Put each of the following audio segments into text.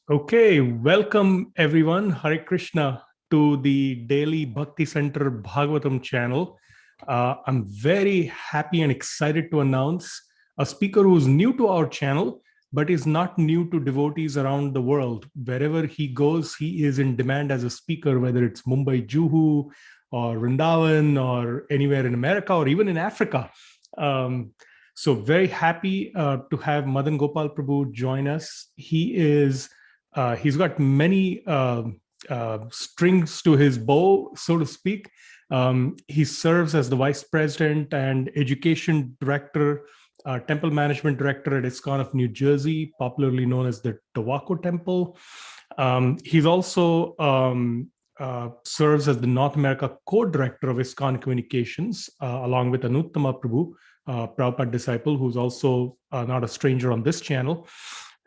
Okay, welcome everyone. Hare Krishna to the Daily Bhakti Center Bhagavatam channel. I'm very happy and excited to announce a speaker who's new to our channel, but is not new to devotees around the world. Wherever he goes, he is in demand as a speaker, whether it's Mumbai, Juhu, or Vrindavan, or anywhere in America, or even in Africa. Um, so very happy to have Madan Gopal Prabhu join us. He's got many strings to his bow, so to speak. He serves as the vice president and education director, temple management director at ISKCON of New Jersey, popularly known as the Tobacco Temple. He's also serves as the North America co-director of ISKCON Communications, along with Anuttama Prabhu, Prabhupada disciple, who's also not a stranger on this channel.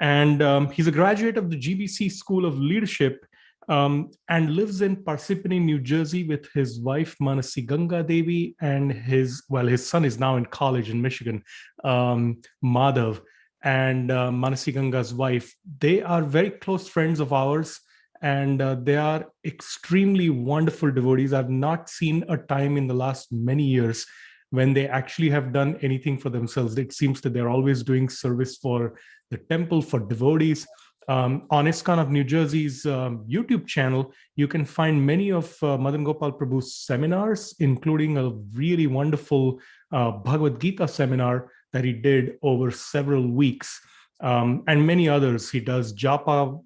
And he's a graduate of the GBC School of Leadership and lives in Parsippany, New Jersey with his wife, Manasi Ganga Devi, and his son is now in college in Michigan, Madhav. And Manasi Ganga's wife, they are very close friends of ours, and they are extremely wonderful devotees. I've not seen a time in the last many years when they actually have done anything for themselves. It seems that they're always doing service for the temple, for devotees. On ISKCON of New Jersey's YouTube channel, you can find many of Madan Gopal Prabhu's seminars, including a really wonderful Bhagavad Gita seminar that he did over several weeks, and many others. He does japa,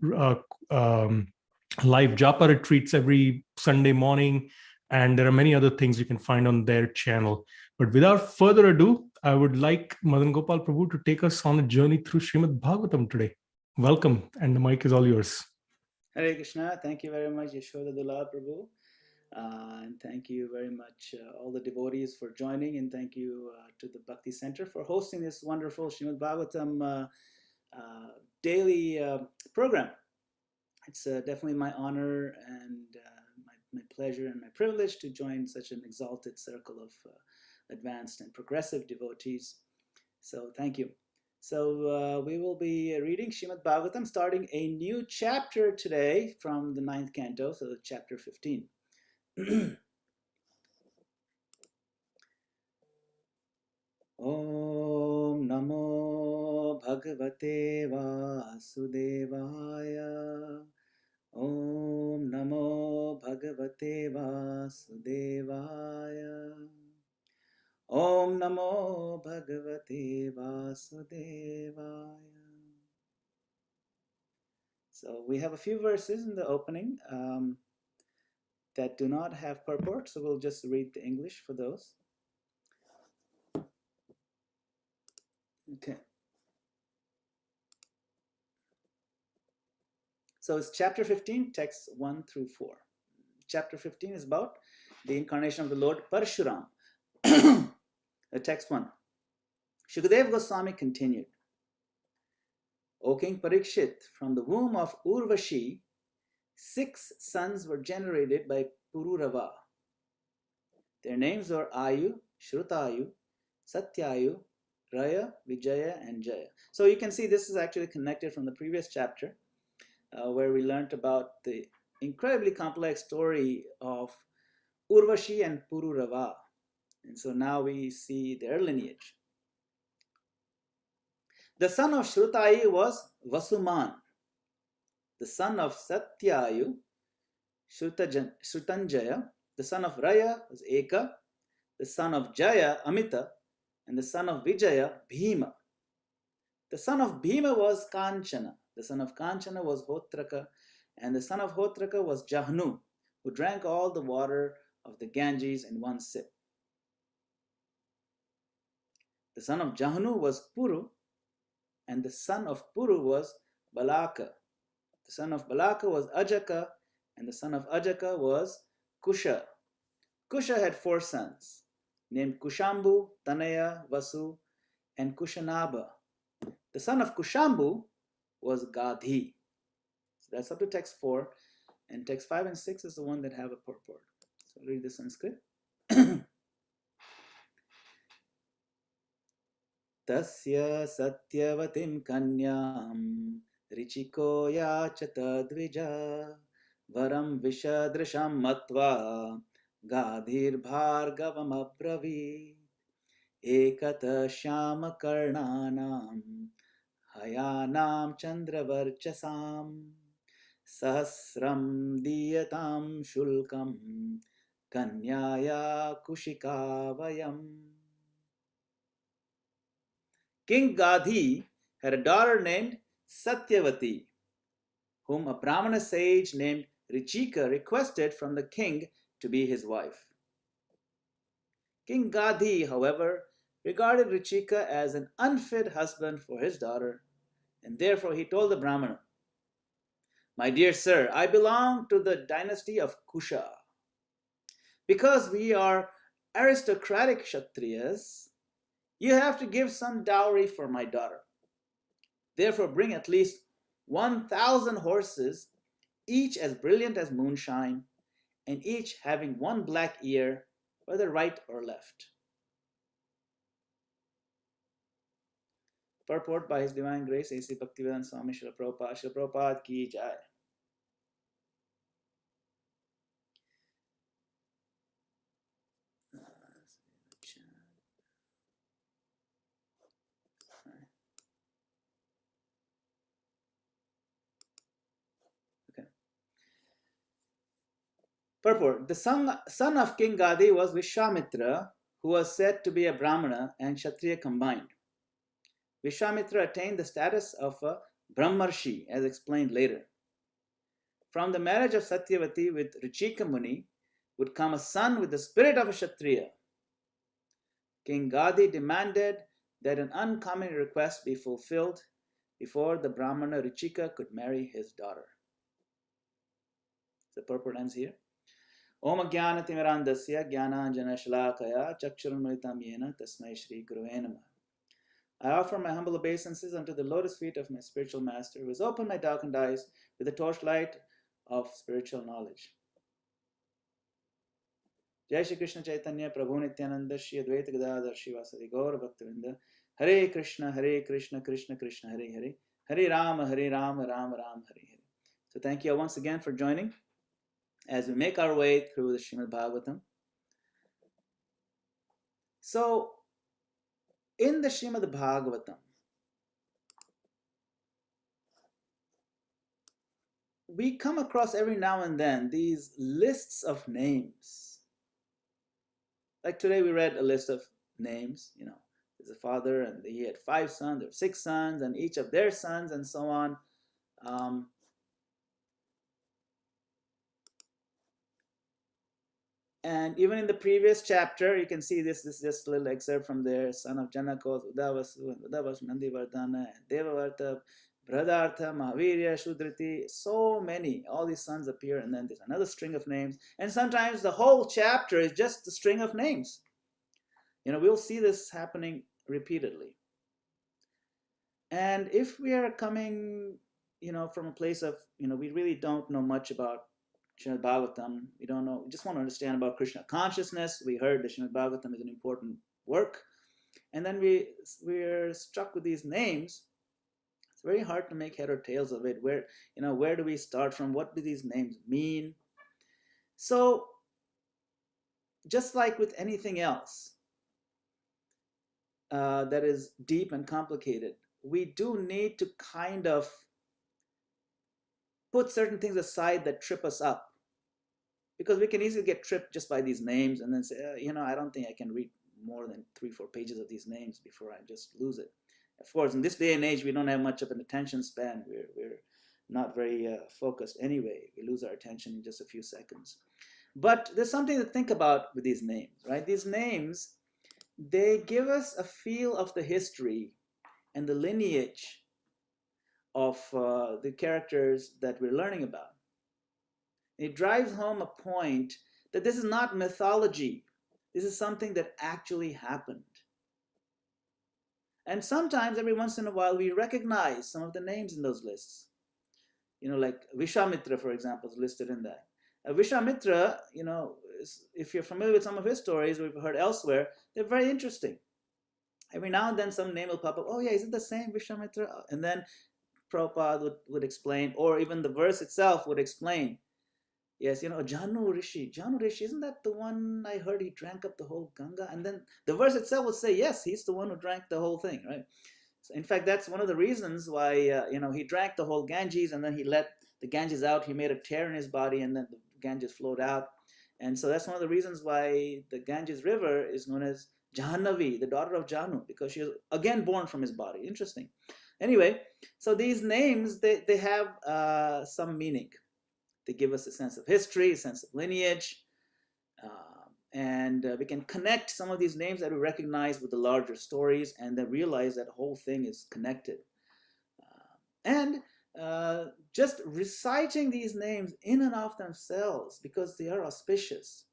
live japa retreats every Sunday morning, and there are many other things you can find on their channel. But without further ado, I would like Madan Gopal Prabhu to take us on a journey through Srimad Bhagavatam today. Welcome, and the mic is all yours. Hare Krishna. Thank you very much, Yashoda Dulal Prabhu. And thank you very much, all the devotees, for joining. And thank you to the Bhakti Center for hosting this wonderful Srimad Bhagavatam daily program. It's definitely my honor and my pleasure and my privilege to join such an exalted circle of advanced and progressive devotees. So thank you. So we will be reading Srimad Bhagavatam, starting a new chapter today from the 9th canto, so chapter 15. Om Namo Bhagavate Vasudevaya. Om Namo Bhagavate Vasudevaya. Om Namo Bhagavate Vasudevaya. So we have a few verses in the opening that do not have purport, so we'll just read the English for those. Okay. So it's chapter 15, texts 1 through 4. Chapter 15 is about the incarnation of the Lord Parasurama. Text 1. Shukadeva Goswami continued. O King Parikshit, from the womb of Urvashi, 6 sons were generated by Pururava. Their names were Ayu, Shrutayu, Satyayu, Raya, Vijaya, and Jaya. So you can see this is actually connected from the previous chapter, where we learned about the incredibly complex story of Urvashi and Pururava. And so now we see their lineage. The son of Shrutayu was Vasuman. The son of Satyayu, Shrutanjaya. The son of Raya was Eka. The son of Jaya, Amita. And the son of Vijaya, Bhima. The son of Bhima was Kanchana. The son of Kanchana was Hotraka. And the son of Hotraka was Jahnu, who drank all the water of the Ganges in one sip. The son of Jahnu was Puru, and the son of Puru was Balaka. The son of Balaka was Ajaka, and the son of Ajaka was Kusha. Kusha had 4 sons, named Kushambu, Tanaya, Vasu, and Kushanaba. The son of Kushambu was Gadhi. So that's up to text 4, and text 5 and 6 is the one that have a purport. So I'll read the Sanskrit. Tasya satyavatim kanyam Richiko yachata dvija varam vishadrisham matva gadhir bhargavam abravi ekata shyama karnanam hayanam chandravarchasam sahasram diyatam shulkam kanyaya kushikavayam. King Gadhi had a daughter named Satyavati, whom a Brahmana sage named Richika requested from the king to be his wife. King Gadhi, however, regarded Richika as an unfit husband for his daughter, and therefore he told the Brahmana, "My dear sir, I belong to the dynasty of Kusha. Because we are aristocratic Kshatriyas, you have to give some dowry for my daughter. Therefore bring at least 1,000 horses, each as brilliant as moonshine, and each having one black ear, whether right or left." Purport by His Divine Grace A.C. Bhaktivedanta Swami Srila Prabhupada. Srila Prabhupada ki jai. Okay. Purport. The son of King Gadi was Vishwamitra, who was said to be a Brahmana and Kshatriya combined. Vishwamitra attained the status of a Brahmarshi, as explained later. From the marriage of Satyavati with Richika Muni would come a son with the spirit of a Kshatriya. King Gadi demanded that an uncommon request be fulfilled before the Brahmana Richika could marry his daughter. The purport ends here. Om Jnana Timirandasya Jnananjana Shalakaya Chakshurunmritam Yena Tasmai Shri Gurave Namah. I offer my humble obeisances unto the lotus feet of my spiritual master, who has opened my darkened eyes with the torchlight of spiritual knowledge. Jai Shri Krishna Chaitanya Prabhu Nityananda Shri Advaita Gadadhar Shivasadi Gaur Bhaktivinoda. Hare Krishna Krishna Krishna Hare Hare, Hare Rama Rama Rama Hare Hare. So thank you all once again for joining as we make our way through the Srimad Bhagavatam. So in the Srimad Bhagavatam, we come across every now and then these lists of names. Like today we read a list of names, there's a father and he had 5 sons or 6 sons and each of their sons and so on. And even in the previous chapter, you can see this is just a little excerpt from there. Son of Janaka, Udavasu, and Udavasu, Nandivardhana, and Devavarta, Bradhartha, Mahavirya, Shudrati, so many. All these sons appear, and then there's another string of names. And sometimes the whole chapter is just a string of names. We'll see this happening repeatedly. And if we are coming, from a place of, we really don't know much about Srimad Bhagavatam, we don't know, we just want to understand about Krishna consciousness. We heard that Srimad Bhagavatam is an important work. And then we're struck with these names. It's very hard to make head or tails of it. Where do we start from? What do these names mean? So, just like with anything else that is deep and complicated, we do need to kind of put certain things aside that trip us up, because we can easily get tripped just by these names and then say, I don't think I can read more than 3-4 pages of these names before I just lose it. Of course, in this day and age, we don't have much of an attention span. We're not very focused anyway. We lose our attention in just a few seconds. But there's something to think about with these names, right? These names, they give us a feel of the history and the lineage of the characters that we're learning about. It drives home a point that this is not mythology. This is something that actually happened. And sometimes, every once in a while, we recognize some of the names in those lists. Like Vishwamitra, for example, is listed in that. Vishwamitra, if you're familiar with some of his stories we've heard elsewhere, they're very interesting. Every now and then some name will pop up. Oh yeah, is it the same Vishwamitra? And then Prabhupada would explain, or even the verse itself would explain. Yes, Janu Rishi. Janu Rishi, isn't that the one I heard he drank up the whole Ganga? And then the verse itself would say, yes, he's the one who drank the whole thing, right? So in fact, that's one of the reasons why, he drank the whole Ganges, and then he let the Ganges out. He made a tear in his body, and then the Ganges flowed out. And so that's one of the reasons why the Ganges River is known as Jahannavi, the daughter of Janu, because she was again born from his body. Interesting. Anyway, so these names, they have some meaning. They give us a sense of history, a sense of lineage, and we can connect some of these names that we recognize with the larger stories, and then realize that the whole thing is connected. And just reciting these names in and of themselves, because they are auspicious,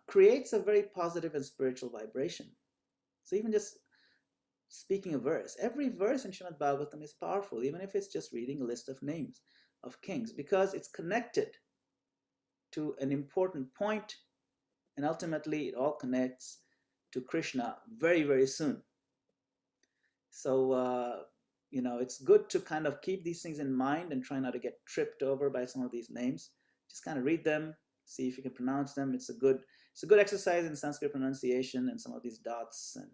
creates a very positive and spiritual vibration. So even just speaking a verse, every verse in Srimad Bhagavatam is powerful, even if it's just reading a list of names of kings, because it's connected to an important point, and ultimately it all connects to Krishna very, very soon. So, it's good to kind of keep these things in mind and try not to get tripped over by some of these names. Just kind of read them, see if you can pronounce them. It's a good exercise in Sanskrit pronunciation and some of these dots and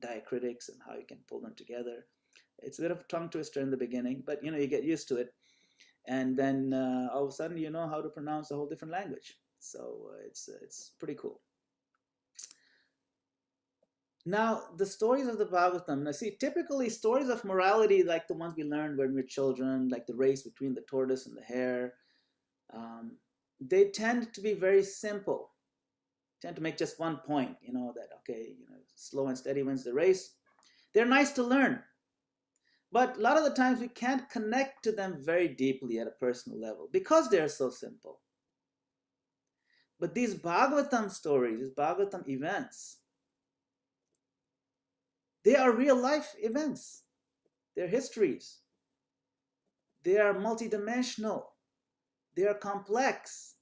diacritics and how you can pull them together. It's a bit of a tongue twister in the beginning, but you get used to it. And then all of a sudden you know how to pronounce a whole different language. So it's pretty cool. Now, the stories of the Bhagavatam. Now, see, typically stories of morality, like the ones we learned when we were children, like the race between the tortoise and the hare, they tend to be very simple. Tend to make just one point, that, okay, slow and steady wins the race. They're nice to learn. But a lot of the times we can't connect to them very deeply at a personal level because they're so simple. But these Bhagavatam stories, these Bhagavatam events, they are real life events. They're histories. They are multidimensional. They are complex.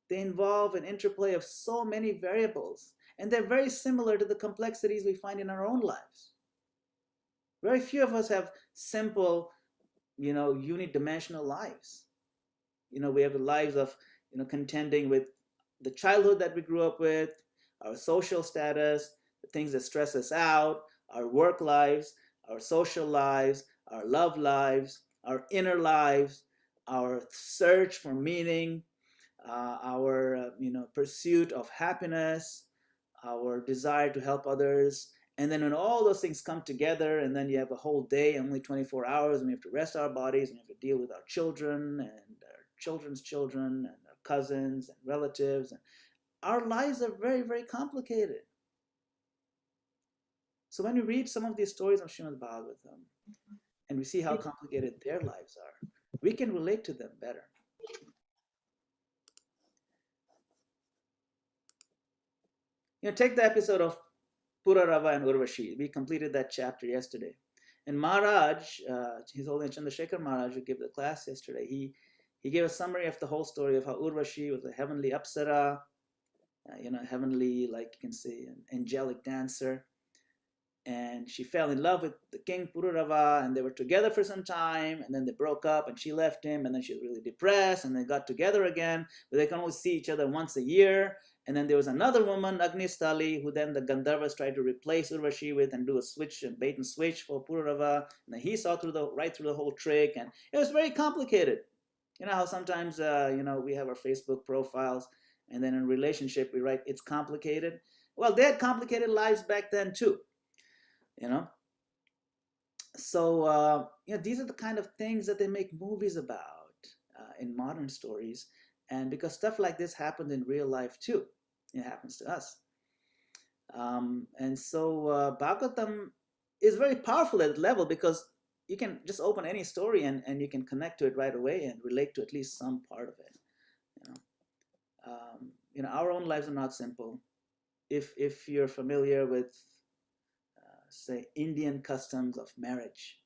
They involve an interplay of so many variables. And they're very similar to the complexities we find in our own lives. Very few of us have simple, unidimensional lives. We have the lives of, contending with the childhood that we grew up with, our social status, the things that stress us out, our work lives, our social lives, our love lives, our inner lives, our search for meaning, our, pursuit of happiness, our desire to help others. And then when all those things come together, and then you have a whole day, only 24 hours, and we have to rest our bodies, and we have to deal with our children and our children's children and our cousins and relatives. And our lives are very, very complicated. So when we read some of these stories of Srimad Bhagavatam, and we see how complicated their lives are, we can relate to them better. Take the episode of Purarava and Urvashi. We completed that chapter yesterday. And Maharaj, His Holiness Chandrasekhar Maharaj, who gave the class yesterday, he gave a summary of the whole story of how Urvashi was a heavenly apsara, heavenly, like you can say, an angelic dancer. And she fell in love with the king Purarava, and they were together for some time, and then they broke up, and she left him, and then she was really depressed, and they got together again, but they can only see each other once a year. And then there was another woman, Agnistali, who then the Gandharvas tried to replace Urvashi with and do a switch, a bait and switch for Purarava. And then he saw right through the whole trick, and it was very complicated. You know how sometimes, we have our Facebook profiles, and then in a relationship we write, it's complicated. Well, they had complicated lives back then too. So these are the kind of things that they make movies about in modern stories, and because stuff like this happens in real life too, it happens to us. And so Bhagavatam is very powerful at that level, because you can just open any story and you can connect to it right away and relate to at least some part of it. Our own lives are not simple. If you're familiar with say Indian customs of marriage,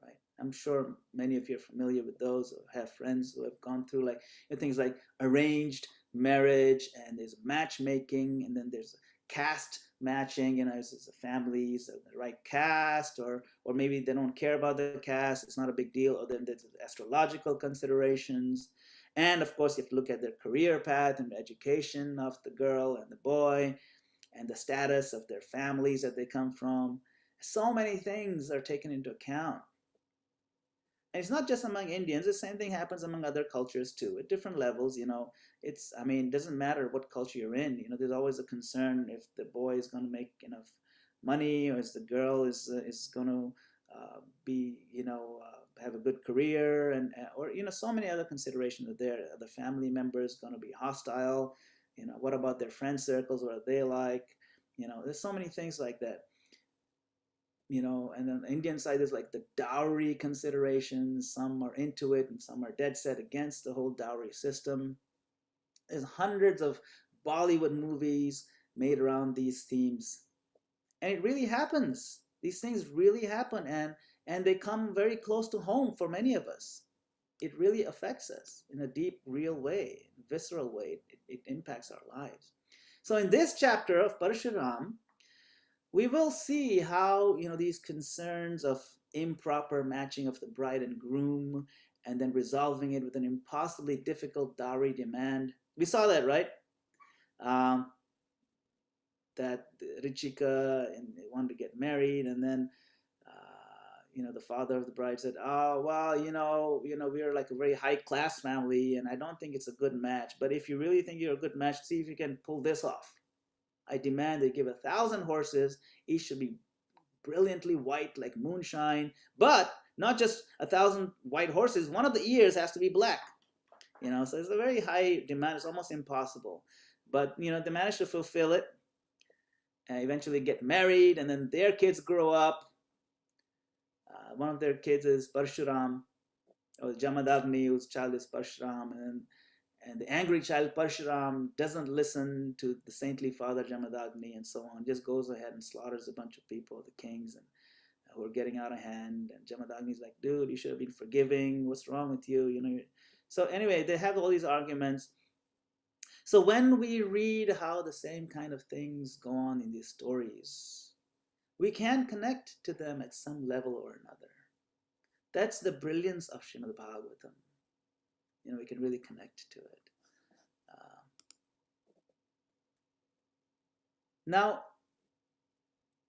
right? I'm sure many of you are familiar with those, or have friends who have gone through things like arranged marriage, and there's matchmaking, and then there's caste matching, it's a family, so the right caste, or maybe they don't care about the caste, it's not a big deal, or then there's astrological considerations. And of course, you have to look at their career path and the education of the girl and the boy, and the status of their families that they come from. So many things are taken into account. And it's not just among Indians. The same thing happens among other cultures too, at different levels. It doesn't matter what culture you're in. There's always a concern if the boy is going to make enough money, or if the girl is going to have a good career, or so many other considerations are there. Are the family members going to be hostile? What about their friend circles? What are they like? There's so many things like that. And on the Indian side, there's like the dowry considerations. Some are into it and some are dead set against the whole dowry system. There's hundreds of Bollywood movies made around these themes. And it really happens. These things really happen, and they come very close to home for many of us. It really affects us in a deep, real way, visceral way. It impacts our lives. So in this chapter of Parasurama, we will see how these concerns of improper matching of the bride and groom, and then resolving it with an impossibly difficult dowry demand. We saw that, right? That Richika wanted to get married, and then the father of the bride said, "Oh, well, we're like a very high class family, and I don't think it's a good match. But if you really think you're a good match, see if you can pull this off. I demand they give 1,000 horses. Each should be brilliantly white like moonshine, but not just 1,000 white horses. One of the ears has to be black. So it's a very high demand. It's almost impossible. But they managed to fulfill it, and eventually get married, and then their kids grow up. One of their kids is Parasurama, or Jamadagni, whose child is Parasurama, and the angry child Parasurama doesn't listen to the saintly father Jamadagni, and so on. Just goes ahead and slaughters a bunch of people, the kings, and who are getting out of hand. And Jamadagni's like, "Dude, you should have been forgiving. What's wrong with you?" So anyway, they have all these arguments. So when we read how the same kind of things go on in these stories, we can connect to them at some level or another. That's the brilliance of Srimad Bhagavatam. We can really connect to it. Now,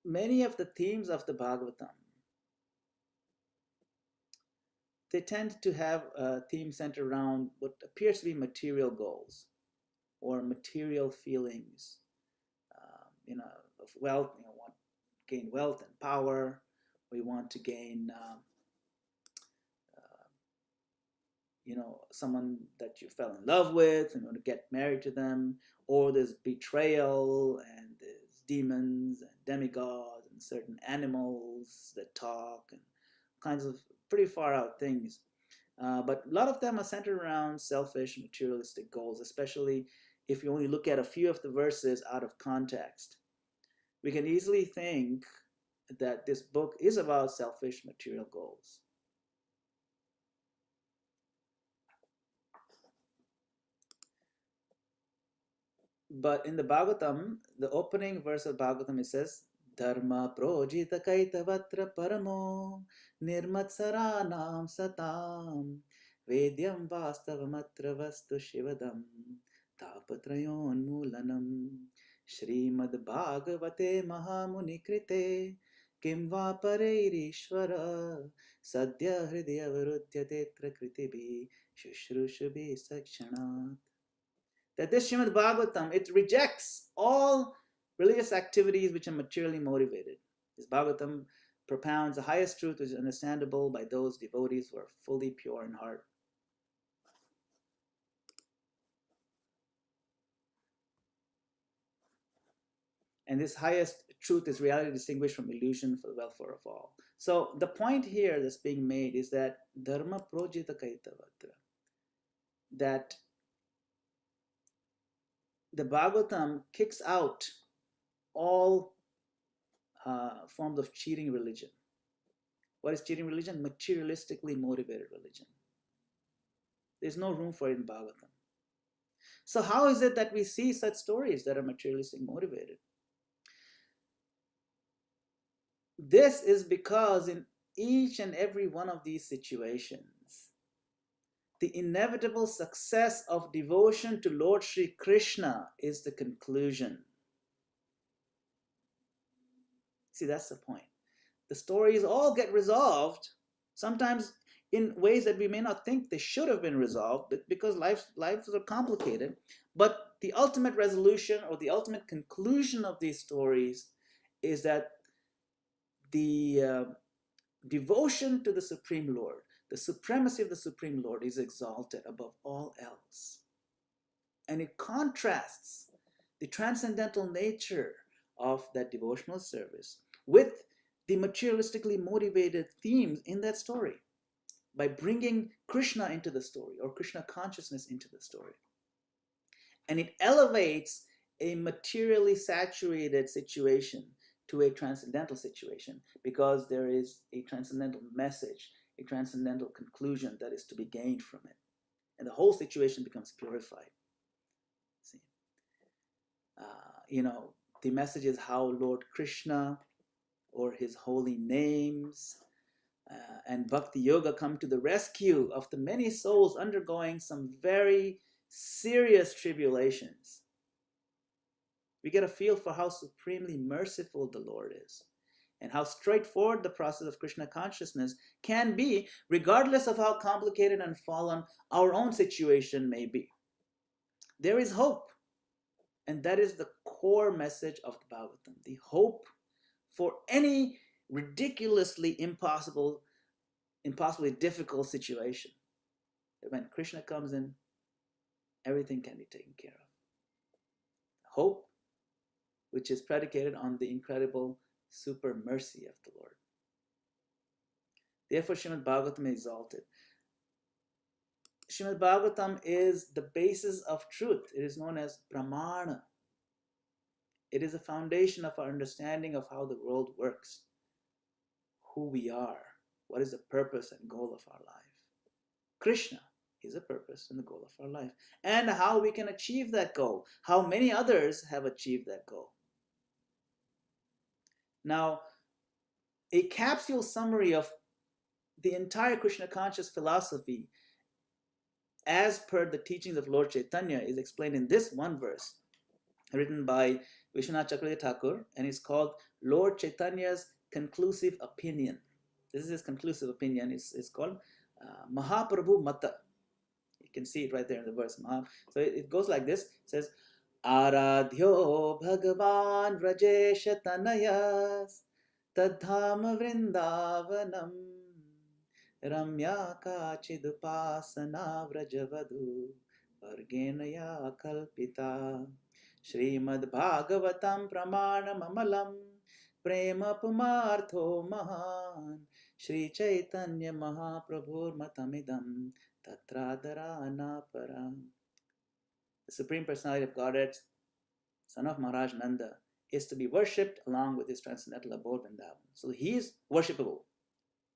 many of the themes of the Bhagavatam, they tend to have a theme centered around what appears to be material goals or material feelings. Of wealth. We want to gain wealth and power. We want to gain someone that you fell in love with and want to get married to them, or there's betrayal, and there's demons and demigods and certain animals that talk, and kinds of pretty far out things. But a lot of them are centered around selfish, materialistic goals, especially if you only look at a few of the verses out of context. We can easily think that this book is about selfish, material goals. But in the Bhagavatam, the opening verse of Bhagavatam, it says, Dharma projita kaitavatra paramo nirmatsaranam satam vedyam vastavamatra vastu shivadam tapatrayon mulanam Srimad Bhagavate Mahamuni Krite Kim va pareirishvara sadhya hridaya varudhyatetra kritibi shushrushabhi sakshanat. That this Srimad Bhagavatam, it rejects all religious activities which are materially motivated. This Bhagavatam propounds the highest truth which is understandable by those devotees who are fully pure in heart. And this highest truth is reality distinguished from illusion for the welfare of all. So the point here that's being made is that dharma projita kaitavatra, that the Bhagavatam kicks out all forms of cheating religion. What is cheating religion? Materialistically motivated religion. There's no room for it in Bhagavatam. So how is it that we see such stories that are materialistically motivated? This is because in each and every one of these situations, the inevitable success of devotion to Lord Sri Krishna is the conclusion. See, that's the point. The stories all get resolved, sometimes in ways that we may not think they should have been resolved, because lives are complicated. But the ultimate resolution or the ultimate conclusion of these stories is that the devotion to the Supreme Lord, the supremacy of the Supreme Lord, is exalted above all else. And it contrasts the transcendental nature of that devotional service with the materialistically motivated themes in that story, by bringing Krishna into the story, or Krishna consciousness into the story. And it elevates a materially saturated situation to a transcendental situation, because there is a transcendental message, a transcendental conclusion that is to be gained from it. And the whole situation becomes purified. See? The message is how Lord Krishna, or his holy names, and Bhakti Yoga come to the rescue of the many souls undergoing some very serious tribulations. We get a feel for how supremely merciful the Lord is, and how straightforward the process of Krishna consciousness can be, regardless of how complicated and fallen our own situation may be. There is hope, and that is the core message of the Bhagavatam. The hope for any ridiculously impossibly difficult situation. When Krishna comes in, everything can be taken care of. Hope, which is predicated on the incredible super mercy of the Lord. Therefore, Srimad Bhagavatam is exalted. Srimad Bhagavatam is the basis of truth. It is known as Pramana. It is a foundation of our understanding of how the world works, who we are, what is the purpose and goal of our life. Krishna is the purpose and the goal of our life, and how we can achieve that goal, how many others have achieved that goal. Now, a capsule summary of the entire Krishna conscious philosophy, as per the teachings of Lord Chaitanya, is explained in this one verse, written by Vishwanath Chakravarti Thakur, and it's called Lord Chaitanya's Conclusive Opinion. This is his conclusive opinion. It's called Mahaprabhu Mata. You can see it right there in the verse. So it goes like this. It says, Aradhyo Bhagavan Vrajesha Tanayas Tadhama Vrindavanam Ramya Kachidupasana Vrajavadu Vargenaya Kalpita Srimad Bhagavatam Pramanam Amalam Prema Pumartho Mahan Shri Chaitanya Mahaprabhur Matamidam Tatradharana Param. The Supreme Personality of Godhead, son of Maharaj Nanda, is to be worshipped along with his transcendental abode Vrindavan. So he is worshipable.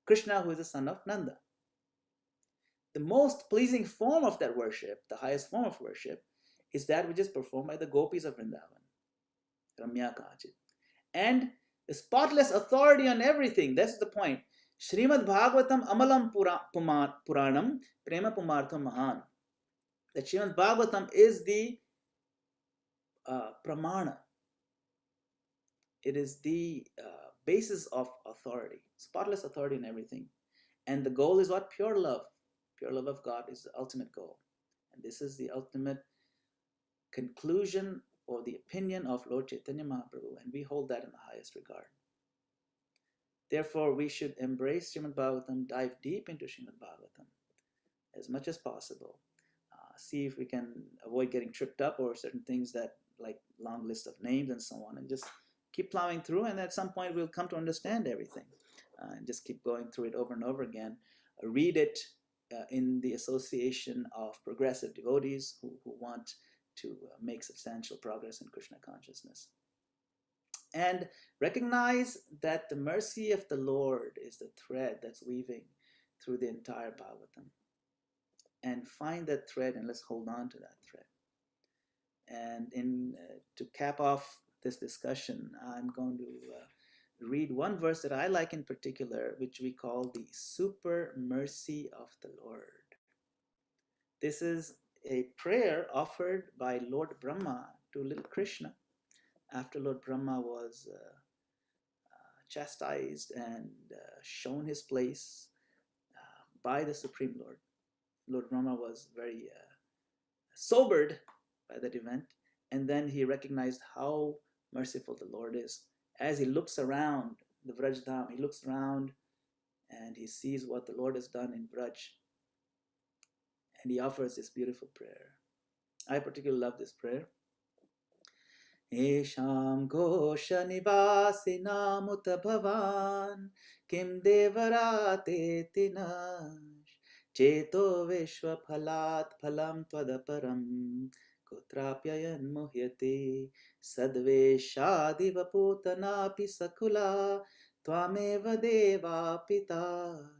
Krishna, who is the son of Nanda. The most pleasing form of that worship, the highest form of worship, is that which is performed by the gopis of Vrindavan. Ramya Kachit. And the spotless authority on everything, that's the point. Srimad Bhagavatam Amalam Puranam Prema Pumartha Mahan. That Srimad Bhagavatam is the pramana. It is the basis of authority, spotless authority in everything. And the goal is what? Pure love. Pure love of God is the ultimate goal. And this is the ultimate conclusion or the opinion of Lord Chaitanya Mahaprabhu, and we hold that in the highest regard. Therefore, we should embrace Srimad Bhagavatam, dive deep into Srimad Bhagavatam as much as possible. See if we can avoid getting tripped up over certain things that, like long list of names and so on, and just keep plowing through, and at some point we'll come to understand everything. And just keep going through it over and over again. Read it in the association of progressive devotees who want to make substantial progress in Krishna consciousness. And recognize that the mercy of the Lord is the thread that's weaving through the entire Bhagavatam. And find that thread, and let's hold on to that thread. And to cap off this discussion, I'm going to read one verse that I like in particular, which we call the super mercy of the Lord. This is a prayer offered by Lord Brahma to little Krishna after Lord Brahma was chastised and shown his place by the Supreme Lord. Lord Brahma was very sobered by that event, and then he recognized how merciful the Lord is. As he looks around the Vrajdham, he looks around and he sees what the Lord has done in Vraj, and he offers this beautiful prayer. I particularly love this prayer. Esham Gosha Nivasina Muta Bhavan Kim Devarate Tinash Cheto Vishwa Phalat Phalam Tvadaparam Kutrapyayan Muhyate Sadveshadiva Putanapi Sakula Tvameva Deva Pita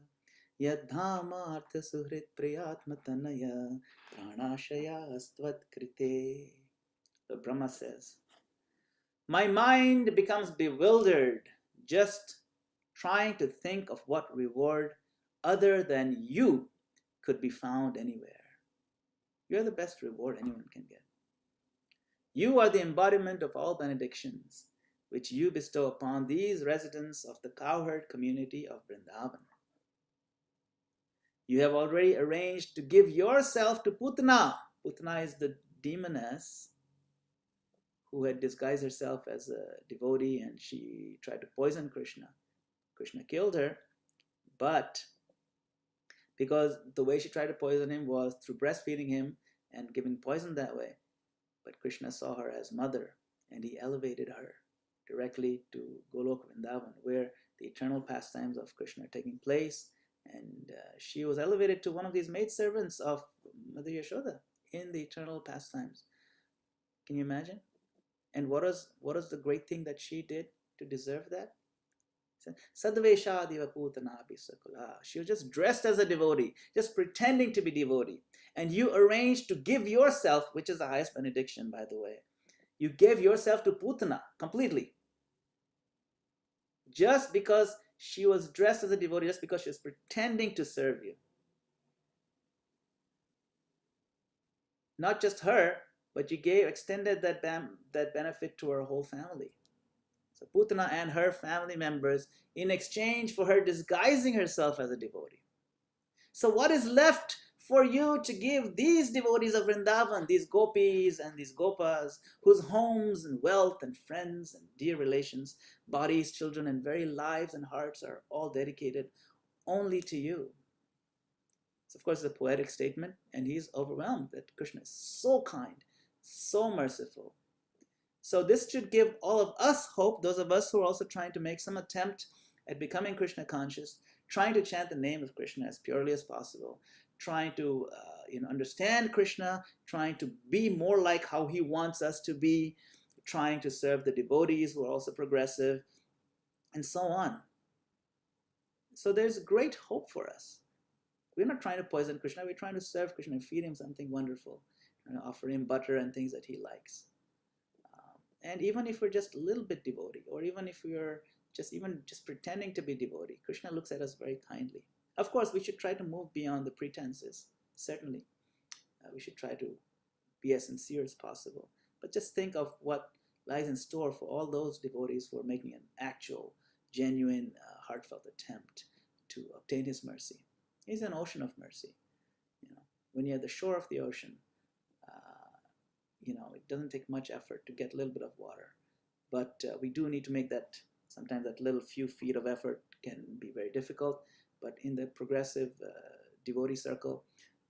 Yadhamartha Suhrit Priyatmatanaya Pranashaya Astvat Krite. The Brahma says, my mind becomes bewildered just trying to think of what reward other than you could be found anywhere. You're the best reward anyone can get. You are the embodiment of all benedictions which you bestow upon these residents of the cowherd community of Vrindavan. You have already arranged to give yourself to Putana. Putana is the demoness who had disguised herself as a devotee, and she tried to poison Krishna. Krishna killed her, but because the way she tried to poison him was through breastfeeding him and giving poison that way. But Krishna saw her as mother, and he elevated her directly to Golok Vrindavan, where the eternal pastimes of Krishna are taking place, and she was elevated to one of these maidservants of Mother Yashoda in the eternal pastimes. Can you imagine? And what is the great thing that she did to deserve that? Sadvesha Diva Putanapi Sakula. She was just dressed as a devotee, just pretending to be devotee. And you arranged to give yourself, which is the highest benediction, by the way. You gave yourself to Putana completely. Just because she was dressed as a devotee, just because she was pretending to serve you. Not just her, but you extended that benefit to her whole family. So Putana and her family members in exchange for her disguising herself as a devotee. So what is left for you to give these devotees of Vrindavan, these gopis and these gopas, whose homes and wealth and friends and dear relations, bodies, children, and very lives and hearts are all dedicated only to you? So of course it's a poetic statement, and he's overwhelmed that Krishna is so kind, so merciful. So this should give all of us hope, those of us who are also trying to make some attempt at becoming Krishna conscious, trying to chant the name of Krishna as purely as possible, trying to understand Krishna, trying to be more like how he wants us to be, trying to serve the devotees who are also progressive, and so on. So there's great hope for us. We're not trying to poison Krishna, we're trying to serve Krishna and feed him something wonderful, and offer him butter and things that he likes. And even if we're just a little bit devotee, or even if we're just pretending to be devotee, Krishna looks at us very kindly. Of course, we should try to move beyond the pretenses, certainly. We should try to be as sincere as possible. But just think of what lies in store for all those devotees who are making an actual, genuine, heartfelt attempt to obtain his mercy. He's an ocean of mercy. When you're at the shore of the ocean, it doesn't take much effort to get a little bit of water. But we do need to make that, sometimes that little few feet of effort can be very difficult. But in the progressive devotee circle,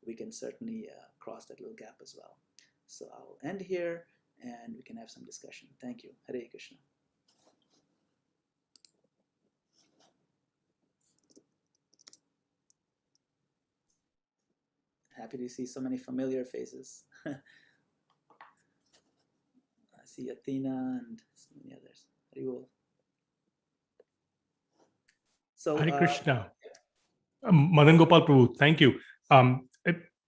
we can certainly cross that little gap as well. So I'll end here, and we can have some discussion. Thank you. Hare Krishna. Happy to see so many familiar faces. I see Athena and so many others. Very well. So, Hare Krishna. Madana Gopala Prabhu, thank you.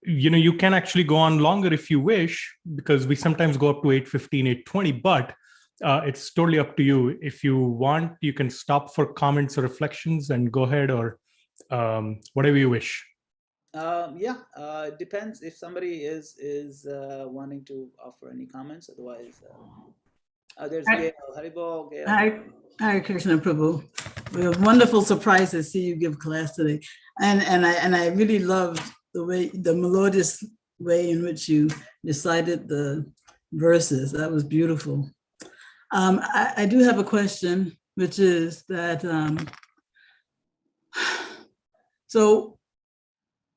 You can actually go on longer if you wish, because we sometimes go up to 8:15, 8:20, but It's totally up to you. If you want, you can stop for comments or reflections and go ahead, or whatever you wish. It depends if somebody is wanting to offer any comments. Otherwise, there's Gail. Haribo, Gail. Hare Krishna Prabhu. It was a wonderful surprise to see you give class today, and I really loved the melodious way in which you recited the verses. That was beautiful. I do have a question, which is that so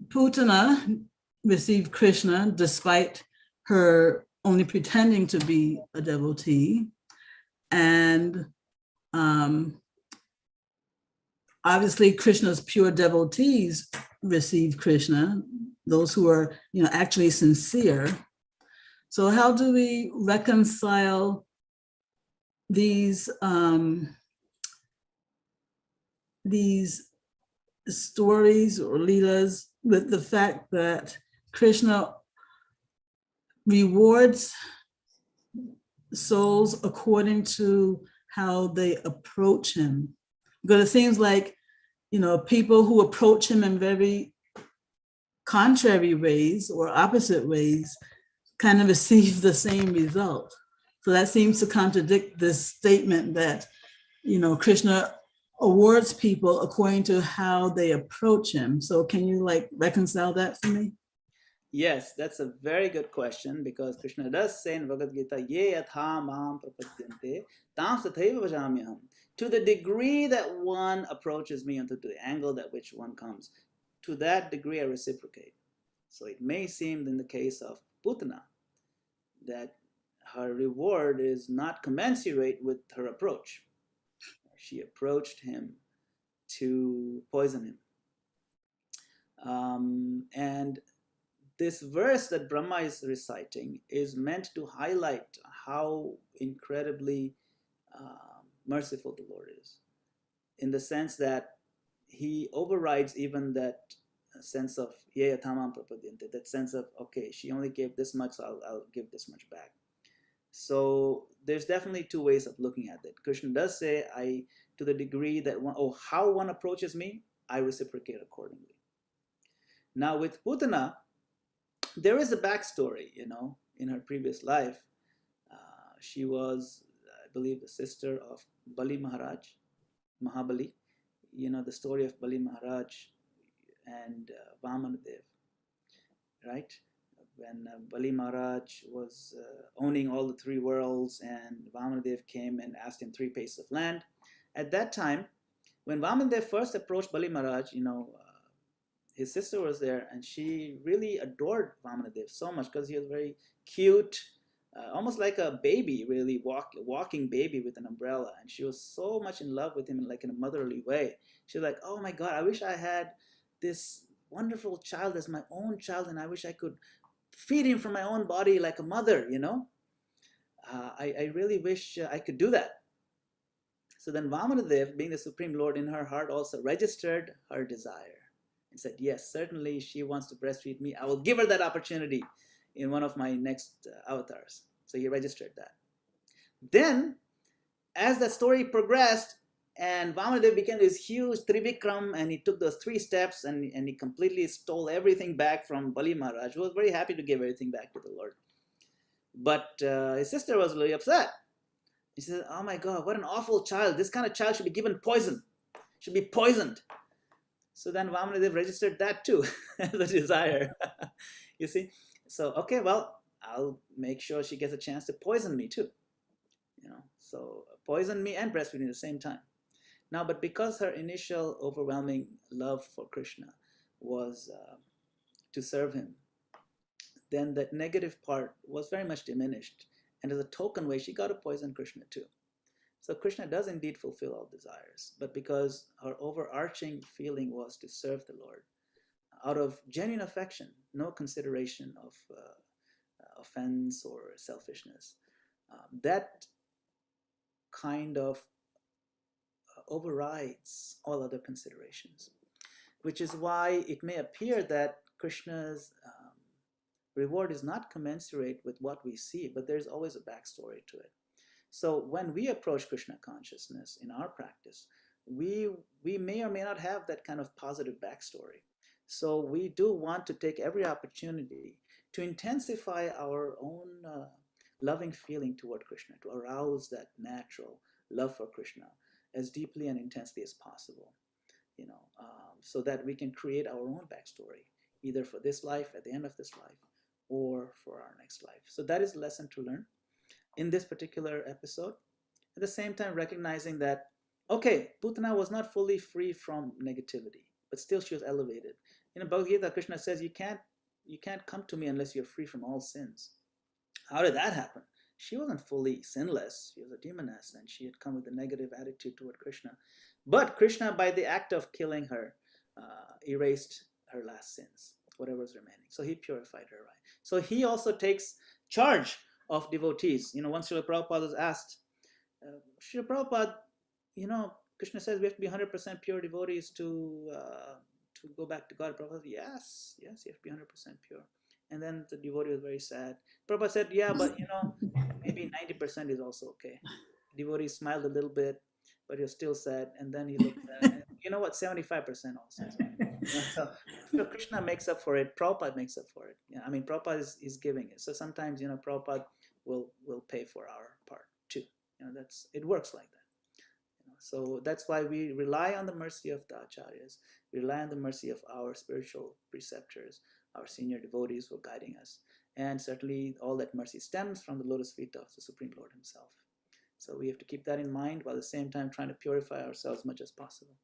Putana received Krishna despite her only pretending to be a devotee, and obviously Krishna's pure devotees receive Krishna, those who are actually sincere. So how do we reconcile these stories or leelas with the fact that Krishna rewards souls according to how they approach him? Because it seems like, people who approach him in very contrary ways or opposite ways kind of receive the same result. So that seems to contradict this statement that, Krishna awards people according to how they approach him. So can you reconcile that for me? Yes, that's a very good question, because Krishna does say in Bhagavad Gita, Ye yatha mam prapadyante tam sathaiva bhajamyaham. To the degree that one approaches me and to the angle at which one comes, to that degree I reciprocate. So it may seem in the case of Putana that her reward is not commensurate with her approach. She approached him to poison him. And this verse that Brahma is reciting is meant to highlight how incredibly merciful the Lord is, in the sense that he overrides even that sense of ye yatamam prapadyante, that sense of, okay, she only gave this much, so I'll give this much back. So there's definitely two ways of looking at it. Krishna does say, to the degree that how one approaches me, I reciprocate accordingly. Now with Putana, there is a backstory, in her previous life. She was, I believe, the sister of Bali Maharaj, Mahabali. The story of Bali Maharaj and Vamanadev, right? When Bali Maharaj was owning all the three worlds, and Vamanadev came and asked him 3 paces of land. At that time, when Vamanadev first approached Bali Maharaj, his sister was there, and she really adored Vamanadev so much because he was very cute, almost like a baby, really walking baby with an umbrella. And she was so much in love with him, in a motherly way. She was like, oh my God, I wish I had this wonderful child as my own child, and I wish I could feed him from my own body like a mother, I really wish I could do that. So then Vamanadev, being the Supreme Lord, in her heart also registered her desire and said, yes, certainly she wants to breastfeed me. I will give her that opportunity in one of my next avatars. So he registered that. Then, as that story progressed, and Vamanadev became this huge Trivikram, and he took those 3 steps, and he completely stole everything back from Bali Maharaj, who was very happy to give everything back to the Lord. But his sister was really upset. He said, oh my God, what an awful child. This kind of child should be given poison, should be poisoned. So then Vamanadev registered that too, as a desire. You see? So, okay, well, I'll make sure she gets a chance to poison me too. So poison me and breastfeed me at the same time. Now, but because her initial overwhelming love for Krishna was to serve him, then that negative part was very much diminished. And as a token way, she got to poison Krishna too. So Krishna does indeed fulfill all desires, but because her overarching feeling was to serve the Lord out of genuine affection, no consideration of offense or selfishness, that kind of overrides all other considerations, which is why it may appear that Krishna's reward is not commensurate with what we see, but there's always a backstory to it. So when we approach Krishna consciousness in our practice, we may or may not have that kind of positive backstory. So we do want to take every opportunity to intensify our own loving feeling toward Krishna, to arouse that natural love for Krishna as deeply and intensely as possible, so that we can create our own backstory, either for this life, at the end of this life, or for our next life. So that is the lesson to learn in this particular episode. At the same time, recognizing that, okay, Putana was not fully free from negativity, but still she was elevated. In Bhagavad Gita, Krishna says, you can't come to me unless you're free from all sins. How did that happen? She wasn't fully sinless. She was a demoness, and she had come with a negative attitude toward Krishna. But Krishna, by the act of killing her, erased her last sins, whatever was remaining. So he purified her, right? So he also takes charge of devotees. Once Srila Prabhupada was asked, Srila Prabhupada, Krishna says we have to be 100% pure devotees to go back to God. Prabhupada said, yes, you have to be 100% pure. And then the devotee was very sad. Prabhupada said, yeah, but maybe 90% is also okay. The devotee smiled a little bit, but he was still sad. And then he looked at it. You know what? 75% also. So Krishna makes up for it. Prabhupada makes up for it. Prabhupada is giving it. So sometimes, Prabhupada will pay for our part too. It works like that. So that's why we rely on the mercy of the acharyas. We rely on the mercy of our spiritual preceptors, our senior devotees who are guiding us. And certainly all that mercy stems from the lotus feet of the Supreme Lord himself. So we have to keep that in mind while at the same time trying to purify ourselves as much as possible.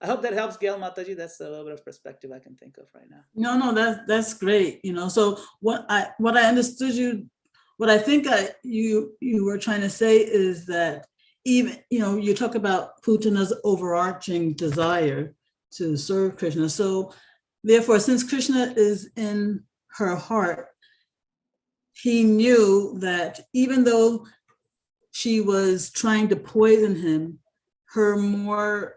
I hope that helps, Gail Mataji. That's a little bit of perspective I can think of right now. No, that's great. So what I understood you, what I think you were trying to say is that even, you talk about Putana's overarching desire to serve Krishna. So therefore, since Krishna is in her heart, he knew that even though she was trying to poison him, her more,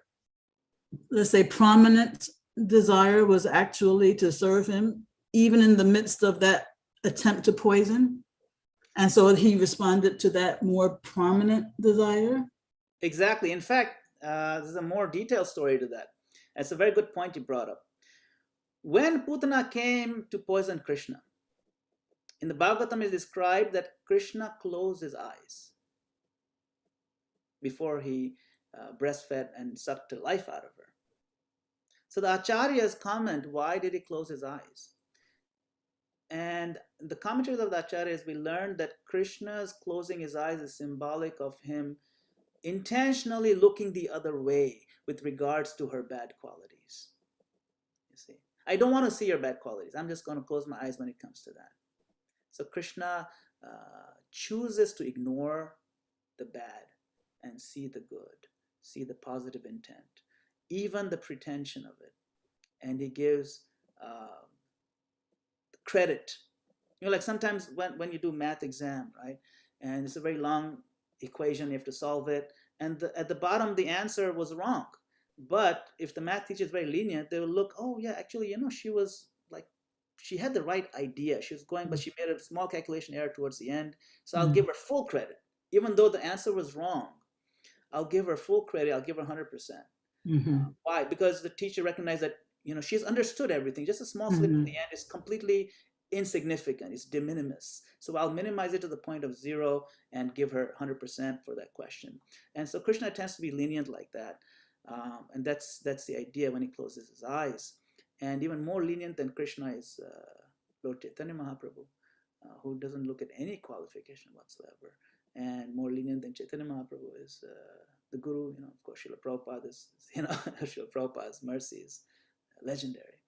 let's say, prominent desire was actually to serve him, even in the midst of that attempt to poison. And so he responded to that more prominent desire. Exactly. In fact, there's a more detailed story to that. That's a very good point you brought up. When Putana came to poison Krishna, in the Bhagavatam is described that Krishna closed his eyes before he breastfed and sucked the life out of her. So the acharyas comment, why did he close his eyes? And the commentaries of the acharyas, we learned that Krishna's closing his eyes is symbolic of him intentionally looking the other way with regards to her bad qualities. You see, I don't want to see her bad qualities. I'm just going to close my eyes when it comes to that. So Krishna chooses to ignore the bad and see the good, see the positive intent, even the pretension of it. And he gives credit. Like sometimes when you do math exam, right? And it's a very long equation, you have to solve it. And at the bottom, the answer was wrong. But if the math teacher is very lenient, they will look, oh yeah, actually, she had the right idea. She was going, but she made a small calculation error towards the end. So I'll give her full credit. Even though the answer was wrong, I'll give her full credit. I'll give her 100%. Mm-hmm. Why? Because the teacher recognized that, she's understood everything. Just a small slip at the end is completely insignificant. It's de minimis. So I'll minimize it to the point of 0 and give her 100% for that question. And so Krishna tends to be lenient like that. And that's the idea when he closes his eyes. And even more lenient than Krishna is Lord Chaitanya Mahaprabhu, who doesn't look at any qualification whatsoever. And more lenient than Chaitanya Mahaprabhu is the Guru. Of course, Srila Prabhupada is, Srila Prabhupada's mercy is legendary.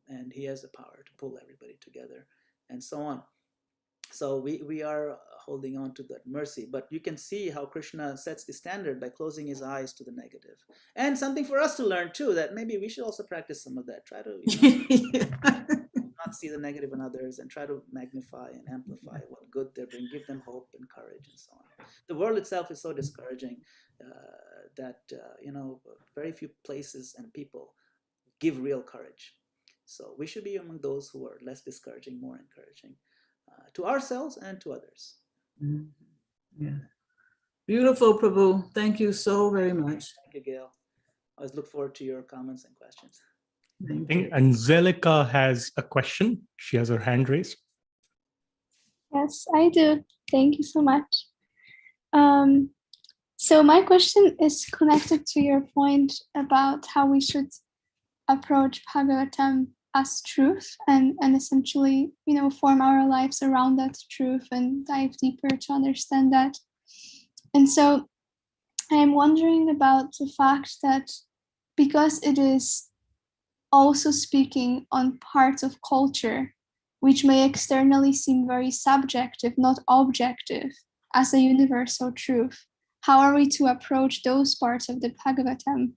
And he has the power to pull everybody together and so on. So we are holding on to that mercy. But you can see how Krishna sets the standard by closing his eyes to the negative. And something for us to learn too, that maybe we should also practice some of that. Try to not see the negative in others and try to magnify and amplify what good they bring, give them hope and courage and so on. The world itself is so discouraging that very few places and people give real courage. So we should be among those who are less discouraging, more encouraging to ourselves and to others. Mm-hmm. Yeah. Beautiful, Prabhu. Thank you so very much. Thank you, Gail. I always look forward to your comments and questions. I Thank think you. Angelica has a question. She has her hand raised. Yes, I do. Thank you so much. So my question is connected to your point about how we should approach Bhagavatam as truth and essentially, form our lives around that truth and dive deeper to understand that. And so I'm wondering about the fact that because it is also speaking on parts of culture, which may externally seem very subjective, not objective, as a universal truth, how are we to approach those parts of the Bhagavatam?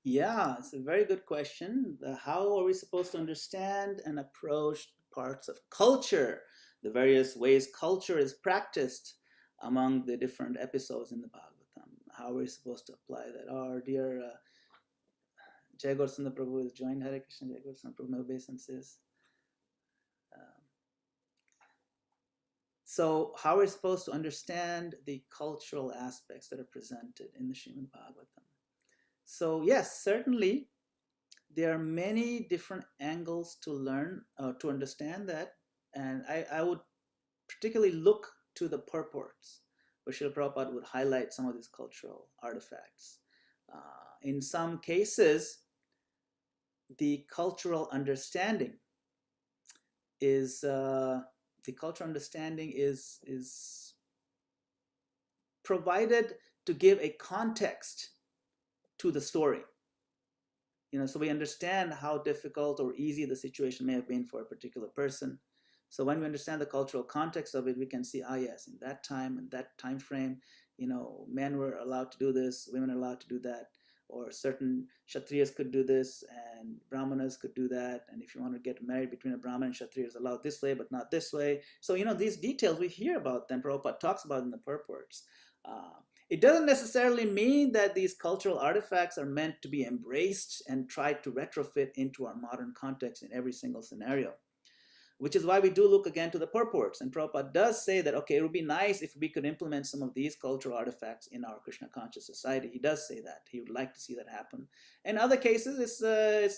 Yeah, it's a very good question. How are we supposed to understand and approach parts of culture, the various ways culture is practiced among the different episodes in the Bhagavatam? How are we supposed to apply that? Our dear Jai Gaurasundar Prabhu has joined. Hare Krishna, Jai Gaurasundar Prabhu, no obeisances. So how are we supposed to understand the cultural aspects that are presented in the Srimad Bhagavatam? So yes, certainly there are many different angles to learn, to understand that. And I would particularly look to the purports, where Srila Prabhupada would highlight some of these cultural artifacts. In some cases, the cultural understanding is provided to give a context to the story. So we understand how difficult or easy the situation may have been for a particular person. So when we understand the cultural context of it, we can see, yes, in that time, in that time frame, men were allowed to do this, women are allowed to do that, or certain Kshatriyas could do this, and Brahmanas could do that. And if you want to get married between a Brahman and Kshatriya, it's allowed this way, but not this way. So, these details, we hear about them. Prabhupada talks about in the purports. It doesn't necessarily mean that these cultural artifacts are meant to be embraced and tried to retrofit into our modern context in every single scenario, which is why we do look again to the purports. And Prabhupada does say that, okay, it would be nice if we could implement some of these cultural artifacts in our Krishna conscious society. He does say that. He would like to see that happen. In other cases,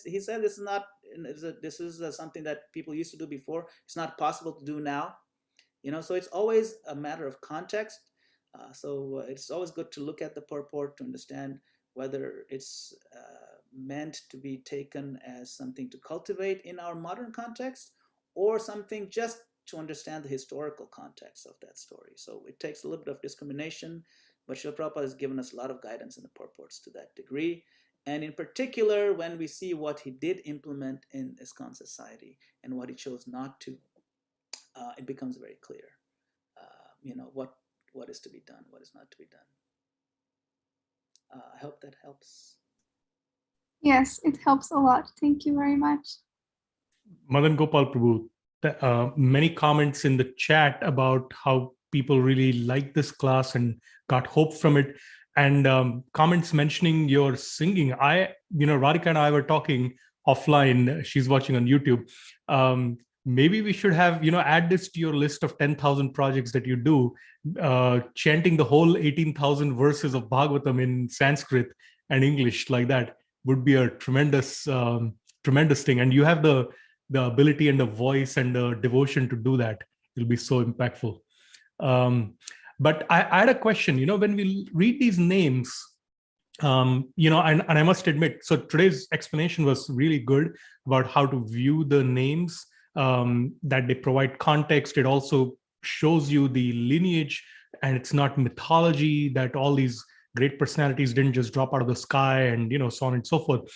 he said this is something that people used to do before. It's not possible to do now. So it's always a matter of context. So it's always good to look at the purport to understand whether it's meant to be taken as something to cultivate in our modern context, or something just to understand the historical context of that story. So it takes a little bit of discrimination, but Srila Prabhupada has given us a lot of guidance in the purports to that degree. And in particular, when we see what he did implement in ISKCON society and what he chose not to, it becomes very clear, what is to be done, what is not to be done. I hope that helps. Yes, it helps a lot. Thank you very much. Madana Gopala Prabhu, many comments in the chat about how people really like this class and got hope from it, and comments mentioning your singing. Radhika and I were talking offline. She's watching on YouTube. Maybe we should have, add this to your list of 10,000 projects that you do, chanting the whole 18,000 verses of Bhagavatam in Sanskrit and English like that would be a tremendous thing. And you have the ability and the voice and the devotion to do that. It'll be so impactful. But I had a question, when we read these names, and I must admit, so today's explanation was really good about how to view the names, that they provide context. It also shows you the lineage, and it's not mythology that all these great personalities didn't just drop out of the sky and, so on and so forth.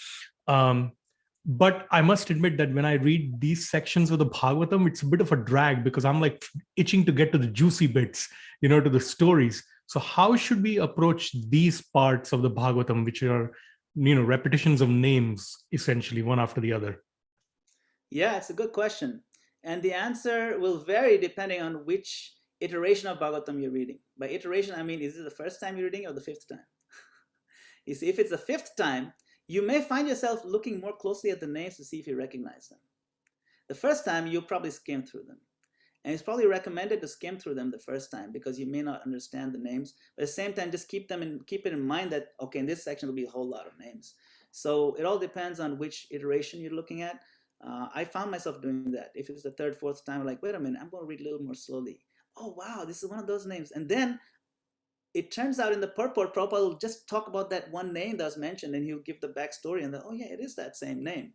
But I must admit that when I read these sections of the Bhagavatam, it's a bit of a drag because I'm like itching to get to the juicy bits, to the stories. So how should we approach these parts of the Bhagavatam, which are, repetitions of names, essentially one after the other? Yeah, it's a good question. And the answer will vary depending on which iteration of Bhagavatam you're reading. By iteration, I mean, is it the first time you're reading or the fifth time? You see, if it's the fifth time, you may find yourself looking more closely at the names to see if you recognize them. The first time, you'll probably skim through them. And it's probably recommended to skim through them the first time because you may not understand the names. But at the same time, just keep it in mind that, okay, in this section will be a whole lot of names. So it all depends on which iteration you're looking at. I found myself doing that. If it's the third, fourth time, I'm like, wait a minute, I'm going to read a little more slowly. Oh, wow, this is one of those names. And then it turns out in the purport, Prabhupada will just talk about that one name that was mentioned, and he'll give the backstory, and then, oh yeah, it is that same name.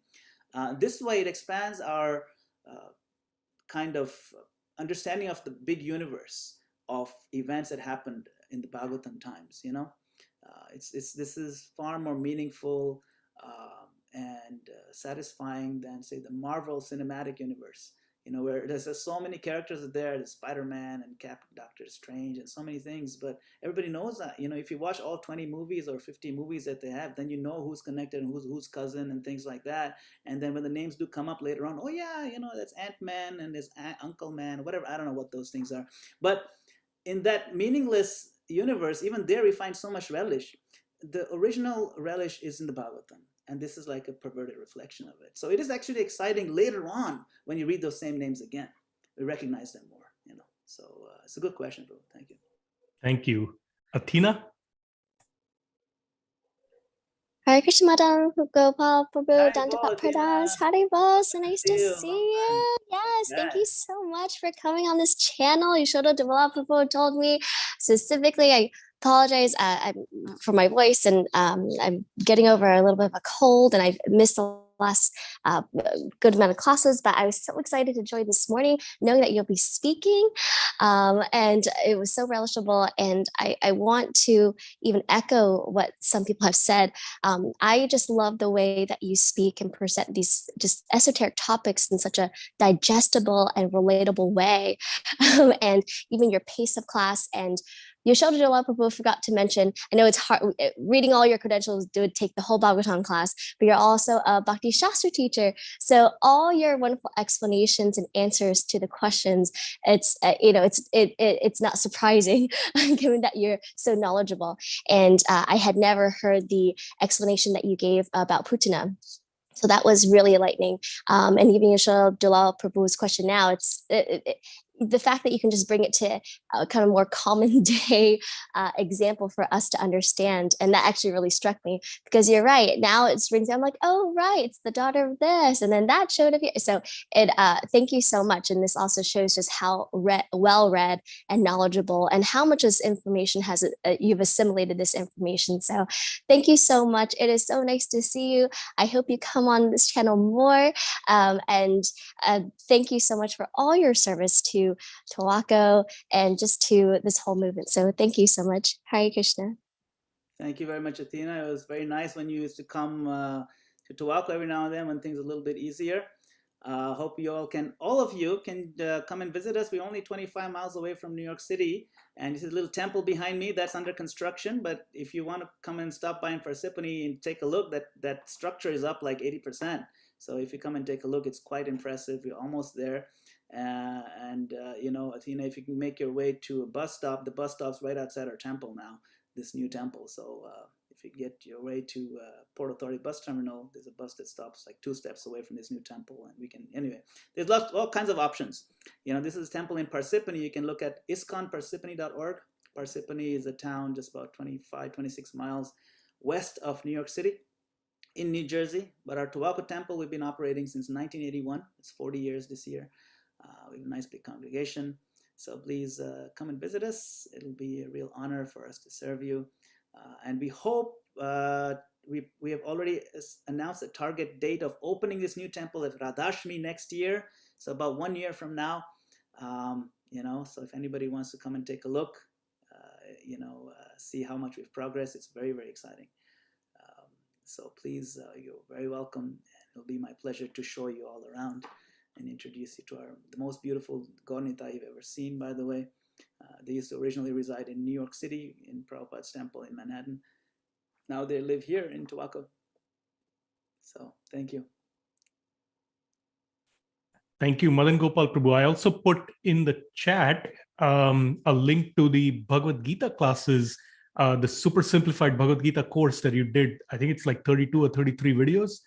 This way, it expands our kind of understanding of the big universe of events that happened in the Bhagavatam times. This is far more meaningful and satisfying than, say, the Marvel Cinematic Universe. Where there's so many characters there, there's Spider-Man and Doctor Strange and so many things, but everybody knows that, if you watch all 20 movies or 50 movies that they have, then you know who's connected and who's cousin and things like that. And then when the names do come up later on, oh yeah, that's Ant-Man and there's Uncle Man, whatever, I don't know what those things are. But in that meaningless universe, even there we find so much relish. The original relish is in the Bhagavatam. And this is like a perverted reflection of it. So it is actually exciting later on when you read those same names again. We recognize them more, So it's a good question, bro. Thank you. Thank you. Athena? Hare Krishna, Madana Gopala, Prabhu, Haribo, Dandavat Pradas, Haribo, so nice to you. see you. Yes, thank you Yes. so much for coming on this channel. Yashoda Devala Prabhu told me specifically, I apologize for my voice, and I'm getting over a little bit of a cold, and I've missed the last good amount of classes, but I was so excited to join this morning, knowing that you'll be speaking, and it was so relishable, and I want to even echo what some people have said. I just love the way that you speak and present these just esoteric topics in such a digestible and relatable way, and even your pace of class. And Yashoda Devala Prabhu forgot to mention, I know it's hard, reading all your credentials would take the whole Bhagavatam class, but you're also a Bhakti Shastra teacher. So all your wonderful explanations and answers to the questions, it's not surprising given that you're so knowledgeable. And I had never heard the explanation that you gave about Putana. So that was really enlightening. And even Yashoda Devala Prabhu's question now, the fact that you can just bring it to a kind of more common day example for us to understand. And that actually really struck me, because you're right. Now it brings, I'm like, oh, right, it's the daughter of this. And then that showed up here. So thank you so much. And this also shows just how well-read and knowledgeable, and how much this information you've assimilated this information. So thank you so much. It is so nice to see you. I hope you come on this channel more. And thank you so much for all your service to Tawako and just to this whole movement. So thank you so much. Hare Krishna. Thank you very much, Athena. It was very nice when you used to come to Tawako every now and then when things are a little bit easier. Hope all of you can come and visit us. We're only 25 miles away from New York City, and this is a little temple behind me that's under construction. But if you want to come and stop by in Parsippany and take a look, that structure is up like 80%. So if you come and take a look, it's quite impressive. We're almost there. Athena, if you can make your way to a bus stop, the bus stop's right outside our temple now, this new temple. So if you get your way to Port Authority bus terminal, there's a bus that stops like 2 steps away from this new temple, and there's all kinds of options. This is a temple in Parsippany. You can look at iskonparsippany.org. Parsippany is a town just about 26 miles west of New York City in New Jersey. But our Tawako temple, we've been operating since 1981. It's 40 years this year. We have a nice big congregation. So please come and visit us. It'll be a real honor for us to serve you. And we hope, we have already announced a target date of opening this new temple at Radhashmi next year. So about 1 year from now, so if anybody wants to come and take a look, see how much we've progressed, it's very, very exciting. So please, you're very welcome. It'll be my pleasure to show you all around and introduce you to the most beautiful Gaura you've ever seen, by the way. They used to originally reside in New York City in Prabhupada's temple in Manhattan. Now they live here in Tawako. So thank you. Thank you, Madana Gopala Prabhu. I also put in the chat a link to the Bhagavad Gita classes, the super simplified Bhagavad Gita course that you did. I think it's like 32 or 33 videos,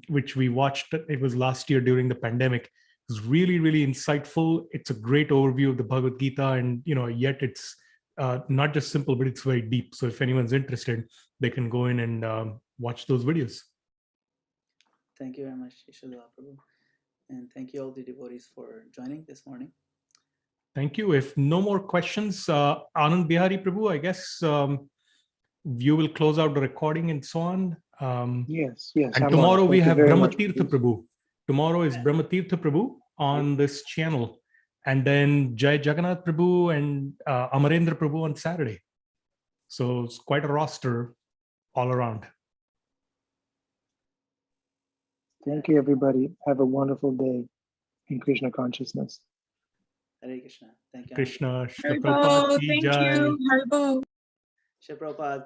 which we watched. It was last year during the pandemic. It's really, really insightful. It's a great overview of the Bhagavad Gita, and yet it's not just simple, but it's very deep. So if anyone's interested, they can go in and watch those videos. Thank you very much, Ishadeva Prabhu. And thank you all the devotees for joining this morning. Thank you. If no more questions, Anand Bihari Prabhu, I guess you will close out the recording and so on. Yes. And tomorrow we have Brahma Brahmatirtha Tirtha Prabhu. Tomorrow is Brahma Tirtha Prabhu on this channel. And then Jai Jagannath Prabhu and Amarendra Prabhu on Saturday. So it's quite a roster all around. Thank you, everybody. Have a wonderful day in Krishna consciousness. Hare Krishna. Thank you. Krishna, Shri Haribo, Prabhupada ki thank jai. you. Haribo. Shri Prabhupada.